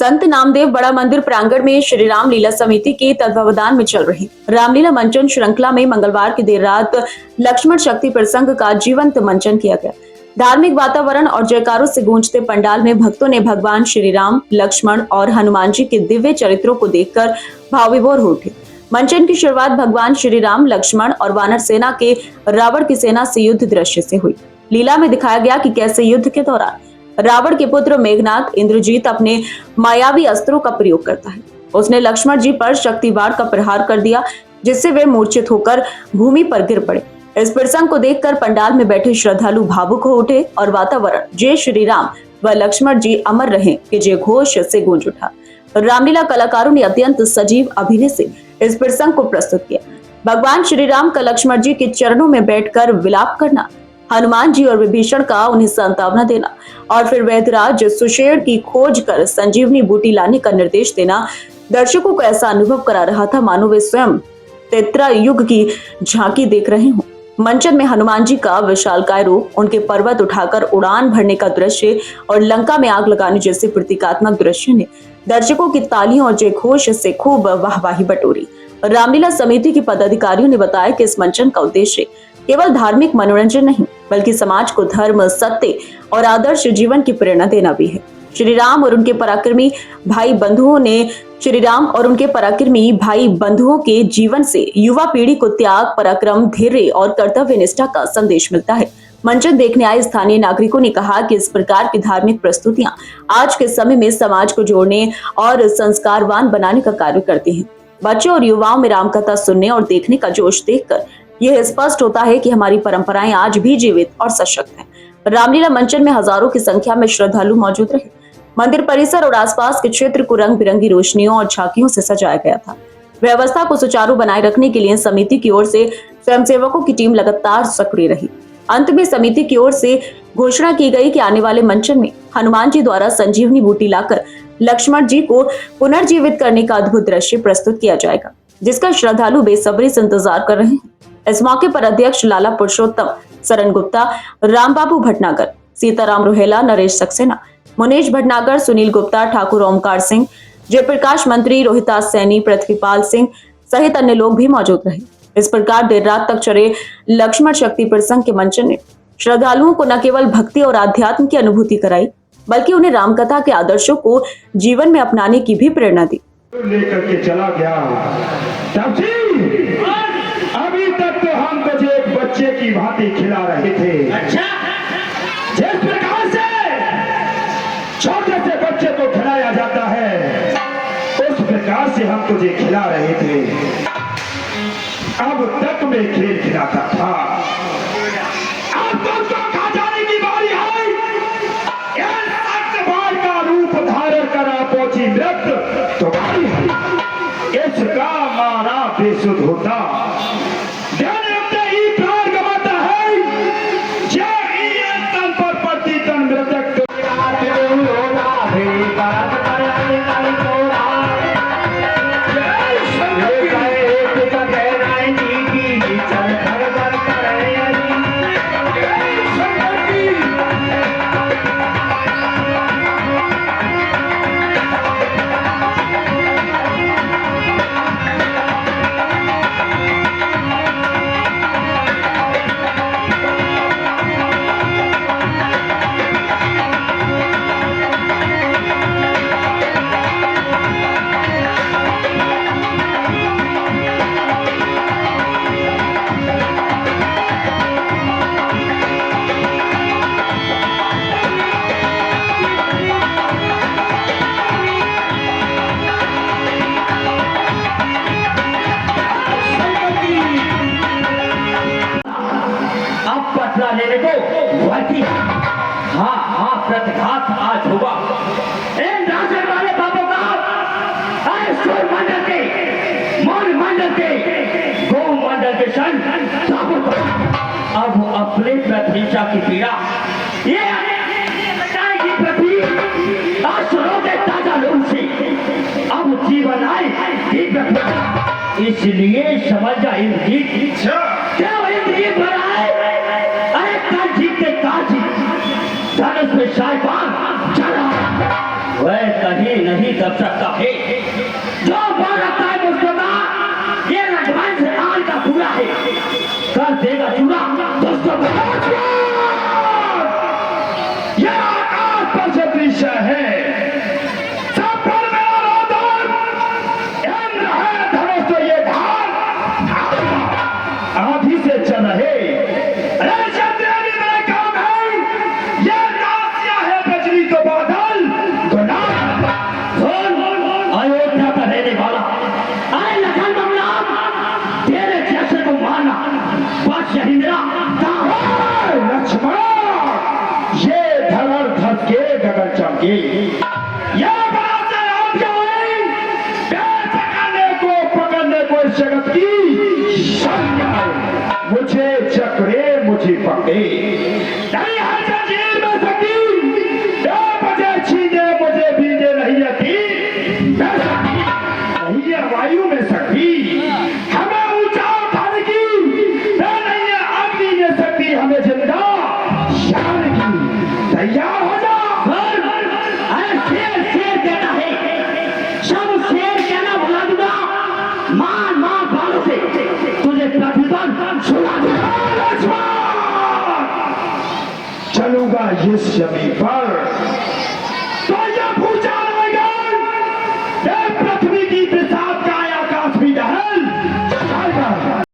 संत नामदेव बड़ा मंदिर प्रांगण में श्री राम लीला समिति के तत्वावधान में चल रही रामलीला मंचन श्रृंखला में मंगलवार की देर रात लक्ष्मण शक्ति प्रसंग का जीवंत मंचन किया गया। धार्मिक वातावरण और जयकारों से गूंजते पंडाल में भक्तों ने भगवान श्री राम, लक्ष्मण और हनुमान जी के दिव्य चरित्रों को देखकर भाव विभोर हो उठे। मंचन की शुरुआत भगवान श्री राम, लक्ष्मण और वानर सेना के रावण की सेना से युद्ध दृश्य से हुई। लीला में दिखाया गया कि कैसे युद्ध के दौरान रावण के पुत्र मेघनाथ इंद्रजीत अपने मायावी अस्त्रों का प्रयोग करता है। उसने लक्ष्मण जी पर शक्ति वार का प्रहार कर दिया, जिससे वे मूर्छित होकर भूमि पर गिर पड़े। इस प्रसंग को देखकर पंडाल में बैठे श्रद्धालु भावुक हो उठे और वातावरण जय श्री राम व लक्ष्मण जी अमर रहे के जय घोष से गूंज उठा। रामलीला कलाकारों ने अत्यंत सजीव अभिनय से इस प्रसंग को प्रस्तुत किया। भगवान श्री राम का लक्ष्मण जी के चरणों में बैठकर विलाप करना, हनुमान जी और विभीषण का उन्हें सांत्वना देना और फिर वैद्यराज सुषेण की खोज कर संजीवनी बूटी लाने का निर्देश देना दर्शकों को ऐसा अनुभव करा रहा था मानो वे स्वयं त्रेता युग की झांकी देख रहे हों। मंचन में हनुमान जी का विशालकाय रूप, उनके पर्वत उठाकर उड़ान भरने का दृश्य और लंका में आग लगाने जैसे प्रतीकात्मक दृश्य ने दर्शकों की तालियों और जयघोष से खूब वाहवाही बटोरी। रामलीला समिति के पदाधिकारियों ने बताया कि इस मंचन का उद्देश्य केवल धार्मिक मनोरंजन नहीं, बल्कि समाज को धर्म, सत्य और आदर्श जीवन की प्रेरणा देना भी है। श्री राम और उनके पराक्रमी भाई बंधुओं के जीवन से युवा पीढ़ी को त्याग, पराक्रम, धैर्य और कर्तव्य निष्ठा का संदेश मिलता है। मंचन देखने आए स्थानीय नागरिकों ने कहा कि इस प्रकार की धार्मिक प्रस्तुतियां आज के समय में समाज को जोड़ने और संस्कारवान बनाने का कार्य करती हैं। बच्चों और युवाओं में रामकथा सुनने और देखने का जोश देखकर यह स्पष्ट होता है कि हमारी परंपराएं आज भी जीवित और सशक्त हैं। रामलीला मंचन में हजारों की संख्या में श्रद्धालु मौजूद रहे। मंदिर परिसर और आसपास के क्षेत्र को रंग बिरंगी रोशनियों और झांकियों से सजाया गया था। व्यवस्था को सुचारू बनाए रखने के लिए समिति की ओर से स्वयंसेवकों की टीम लगातार सक्रिय रही। अंत में समिति की ओर से घोषणा की गई कि आने वाले मंचन में हनुमान जी द्वारा संजीवनी बूटी लाकर लक्ष्मण जी को पुनर्जीवित करने का अद्भुत दृश्य प्रस्तुत किया जाएगा, जिसका श्रद्धालु बेसब्री से इंतजार कर रहे हैं। इस मौके पर अध्यक्ष लाला पुरुषोत्तम, सरन गुप्ता, रामबाबू भटनागर, सीताराम रोहेला, नरेश सक्सेना, मुनेश भटनागर, सुनील गुप्ता, ठाकुर ओमकार सिंह, जयप्रकाश मंत्री रोहितास सैनी, पृथ्वीपाल सिंह सहित अन्य लोग भी मौजूद रहे। इस प्रकार देर रात तक चले लक्ष्मण शक्ति प्रसंग के मंचन ने श्रद्धालुओं को न केवल भक्ति और आध्यात्म की अनुभूति कराई, बल्कि उन्हें रामकथा के आदर्शों को जीवन में अपनाने की भी प्रेरणा दी। लेकर के चला गया। अभी तक तो हम तुझे एक बच्चे की भांति खिला रहे थे। अच्छा, जिस प्रकार से छोटे से बच्चे को खिलाया जाता है, उस प्रकार से हम तुझे खिला रहे थे। अब तक मैं खेल खिलाता था, अब तुझको खा जाने की बारी है। यह सत्यवान का रूप धारण करा पहुंची मृत तुम्हारी है। इसका मारा बेसुध होता, लेने को वर्ती। हाँ, प्रतिघात आज होगा। इन राजन वाले बाबू का मंडल के, मौर्य मंडल के, गौ मंडल के सन अब अपने प्रतीक्षा की पीड़ा ये बताएगी प्रति असुरों के ताजा लोग से अब जीवन आए। इसलिए समझ जा इंद्रजीत क्या इंद्रजीत बना है। धनुष में साइबान चला वह कहीं नहीं दब सकता है। जो बोल रखता है मुस्तफा, ये रघुवंश काल का पूरा है, कर देगा चूरा दोस्तों। यह आकाश पर सदृश है, सब पर मेरा रोदन, इंद्र है धनुष तो ये धान आधी से चल रहे। अरे चंद्रेनी मेरे काम है, ये नासिया है बजरी तो बादल गुलाब। अयोध्या का रहने वाला, अरे लखन बबला, तेरे जैसे को मारना बस यही मेरा काम है। लक्ष्मण, ये धरर धसके गगन चमके, ये बनाते आप जाए पकड़ने को इस जगत की शक्ति है। मुझे चक्रे मुझे पकड़े, नहीं है जंजीर में सकी, बजे छीने मुझे बीने नहीं आती, नहीं है वायु में सकी, हमें ऊंचा उठाने की, नहीं है अग्नि में सकती, हमें जिंदा शान की। तैयार हो जा। अरे शेर शेर कहता है, सब शेर कहना भुला दूंगा, मार मार बालों से तुझे पृथ्वी पर सुला दूंगा। लक्ष्मण, चलूंगा इस जमीन पर